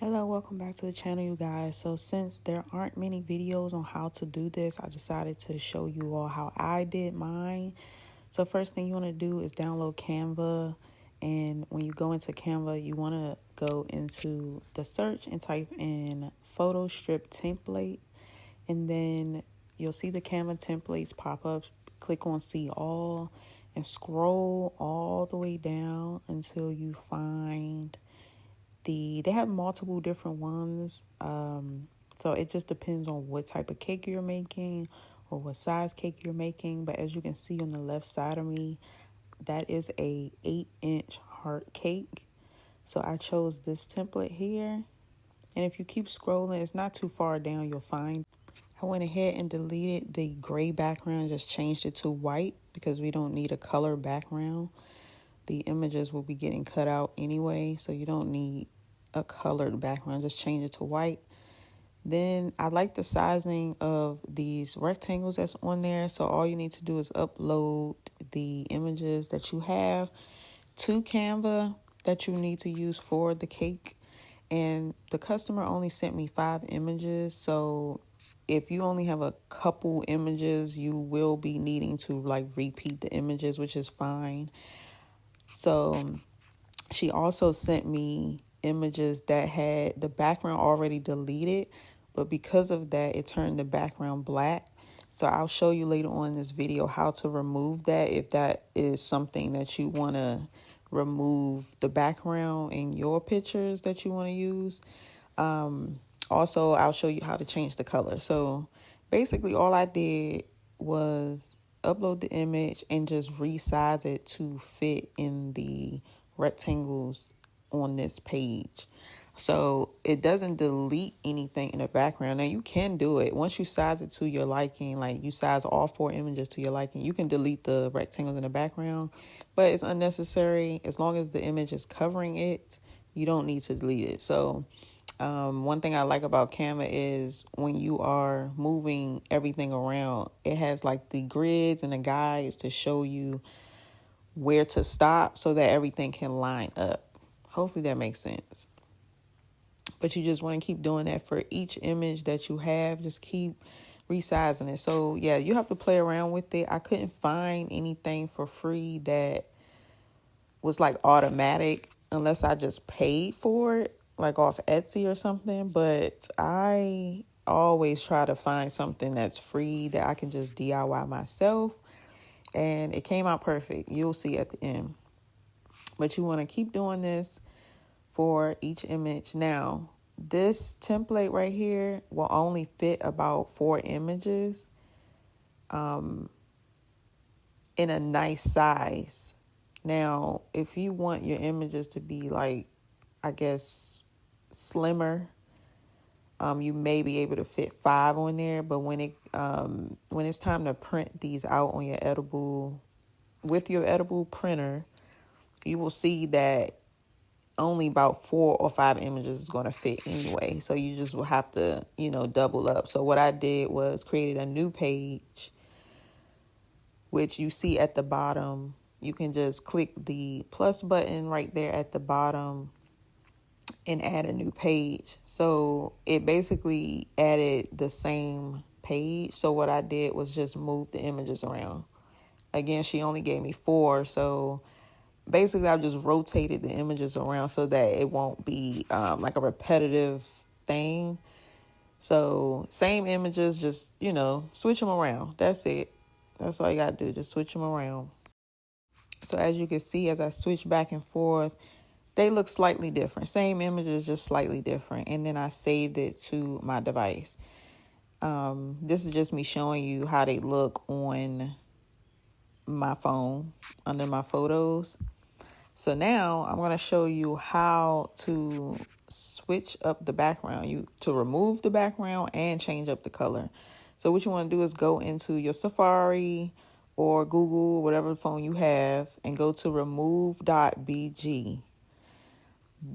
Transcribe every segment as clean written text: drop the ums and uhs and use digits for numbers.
Hello, welcome back to the channel, you guys. So since there aren't many videos on how to do this, I decided to show you all how I did mine. So first thing you want to do is download Canva, and when you go into Canva, you want to go into the search and type in photo strip template, and then you'll see the Canva templates pop up. Click on see all and scroll all the way down until you find they have multiple different ones. So it just depends on what type of cake you're making or what size cake you're making. But as you can see on the left side of me, that is a 8-inch heart cake. So I chose this template here. And if you keep scrolling, it's not too far down, you'll find. I went ahead and deleted the gray background, just changed it to white because we don't need a color background. The images will be getting cut out anyway, so you don't need a colored background. Just change it to white. Then I like the sizing of these rectangles that's on there, so all you need to do is upload the images that you have to Canva that you need to use for the cake. And the customer only sent me 5 images, so if you only have a couple images, you will be needing to repeat the images, which is fine. So she also sent me images that had the background already deleted, but because of that, it turned the background black. So I'll show you later on in this video how to remove that if that is something that you want to remove the background in your pictures that you want to use. Also, I'll show you how to change the color. So basically all I did was upload the image and just resize it to fit in the rectangles on this page. So it doesn't delete anything in the background. Now you can do it once you size it to your liking, like you size all 4 images to your liking, you can delete the rectangles in the background, but it's unnecessary. As long as the image is covering it, you don't need to delete it. So one thing I like about Canva is when you are moving everything around, it has like the grids and the guides to show you where to stop so that everything can line up. Hopefully that makes sense. But you just want to keep doing that for each image that you have. Just keep resizing it. So yeah, you have to play around with it. I couldn't find anything for free that was like automatic unless I just paid for it, like off Etsy or something. But I always try to find something that's free that I can just DIY myself. And it came out perfect. You'll see at the end. But you want to keep doing this for each image. Now, this template right here will only fit about 4 images in a nice size. Now, if you want your images to be like, I guess, slimmer, you may be able to fit 5 on there. But when it's time to print these out on your with your edible printer, you will see that only about 4 or 5 images is going to fit anyway. So you just will have to, double up. So what I did was created a new page, which you see at the bottom. You can just click the plus button right there at the bottom and add a new page. So it basically added the same page. So what I did was just move the images around. Again, she only gave me 4, so basically I just rotated the images around so that it won't be like a repetitive thing. So same images, just, switch them around. That's it. That's all you got to do. Just switch them around. So as you can see, as I switch back and forth, they look slightly different. Same images, just slightly different. And then I saved it to my device. This is just me showing you how they look on my phone under my photos. So now I'm going to show you how to switch up the background, to remove the background and change up the color. So what you want to do is go into your Safari or Google, whatever phone you have, and go to remove.bg.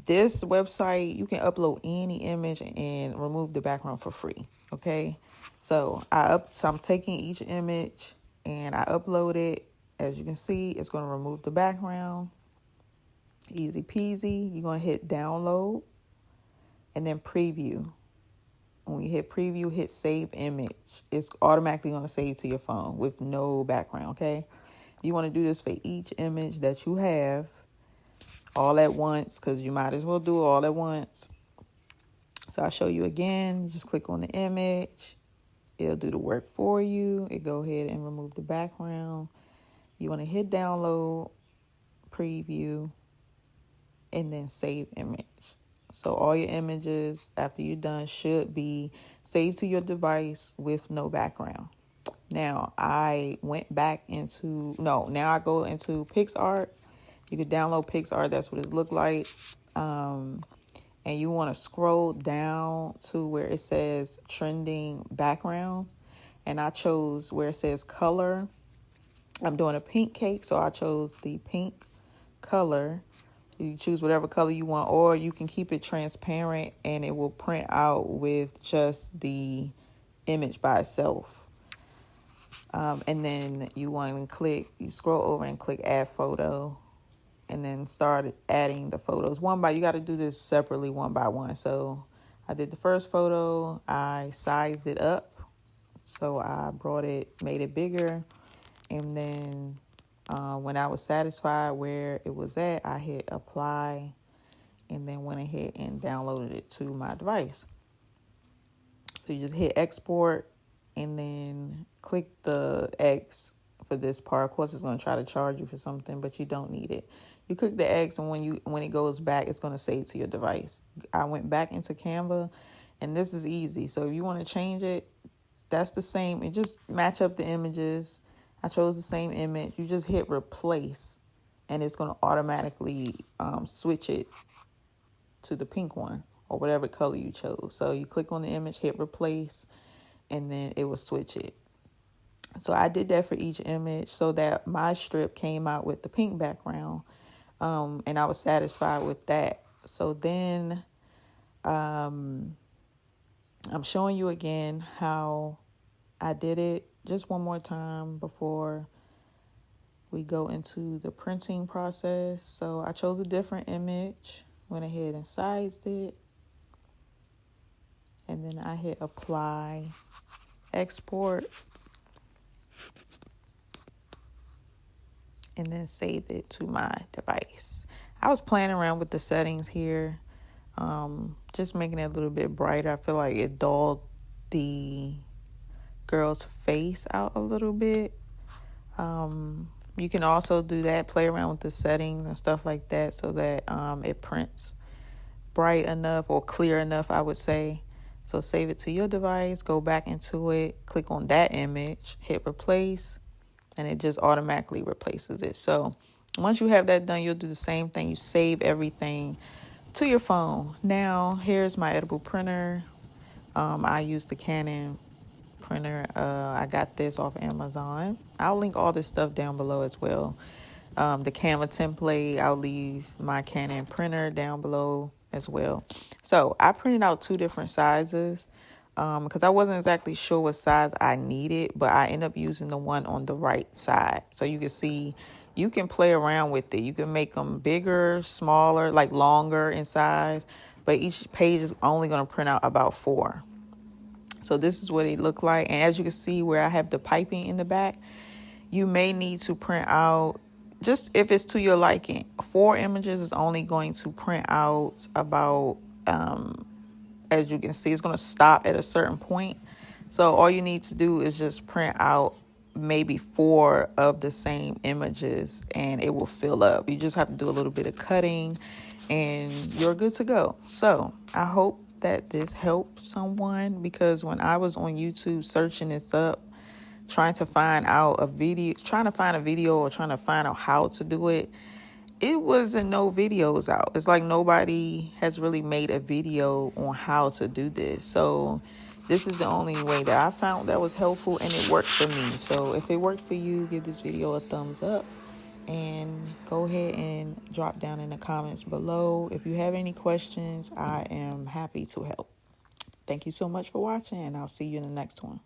This website, you can upload any image and remove the background for free. Okay. So I'm taking each image and I upload it. As you can see, it's going to remove the background. Easy peasy. You're going to hit download. and then preview. When you hit preview, hit save image. It's automatically going to save to your phone with no background, okay? You want to do this for each image that you have all at once, because you might as well do it all at once. So I'll show you again. You just click on the image. It'll do the work for you. It go ahead and remove the background. You want to hit download, preview, and then save image. So all your images after you're done should be saved to your device with no background. Now I went back into, now I go into PixArt. You can download PixArt. That's what it look like. And you want to scroll down to where it says trending backgrounds. And I chose where it says color. I'm doing a pink cake, so I chose the pink color. You choose whatever color you want, or you can keep it transparent and it will print out with just the image by itself. And then you want to you scroll over and click add photo, and then start adding the photos you got to do this separately, one by one. So I did the first photo, I sized it up. So I made it bigger. And then when I was satisfied where it was at, I hit apply and then went ahead and downloaded it to my device. So you just hit export and then click the X for this part. Of course, it's going to try to charge you for something, but you don't need it. You click the X, and when it goes back, it's going to save to your device. I went back into Canva, and this is easy. So if you want to change it, that's the same. And just match up the images. I chose the same image. You just hit replace, and it's going to automatically switch it to the pink one or whatever color you chose. So you click on the image, hit replace, and then it will switch it. So I did that for each image so that my strip came out with the pink background, and I was satisfied with that. So then I'm showing you again how I did it just one more time before we go into the printing process. So I chose a different image, went ahead and sized it, and then I hit apply, export, and then saved it to my device. I was playing around with the settings here, just making it a little bit brighter. I feel like it dulled the girl's face out a little bit. You can also do that, play around with the settings and stuff like that so that it prints bright enough or clear enough, I would say. So save it to your device, go back into it, click on that image, hit replace, and it just automatically replaces it. So once you have that done, you'll do the same thing. You save everything to your phone. Now, here's my edible printer. I use the Canon printer. I got this off Amazon. I'll link all this stuff down below as well. The Canva template, I'll leave my Canon printer down below as well. So I printed out 2 different sizes because I wasn't exactly sure what size I needed, but I ended up using the one on the right side. So you can see, you can play around with it. You can make them bigger, smaller, like longer in size, but each page is only going to print out about 4. So this is what it looked like. And as you can see where I have the piping in the back, you may need to print out, just if it's to your liking, 4 images is only going to print out about, as you can see, it's going to stop at a certain point. So all you need to do is just print out maybe 4 of the same images and it will fill up. You just have to do a little bit of cutting and you're good to go. So I hope that this helped someone, because when I was on YouTube searching this up, trying to find a video or trying to find out how to do it, it wasn't no videos out. It's like nobody has really made a video on how to do this. So this is the only way that I found that was helpful, and it worked for me. So if it worked for you, give this video a thumbs up and go ahead and drop down in the comments below. If you have any questions, I am happy to help. Thank you so much for watching, and I'll see you in the next one.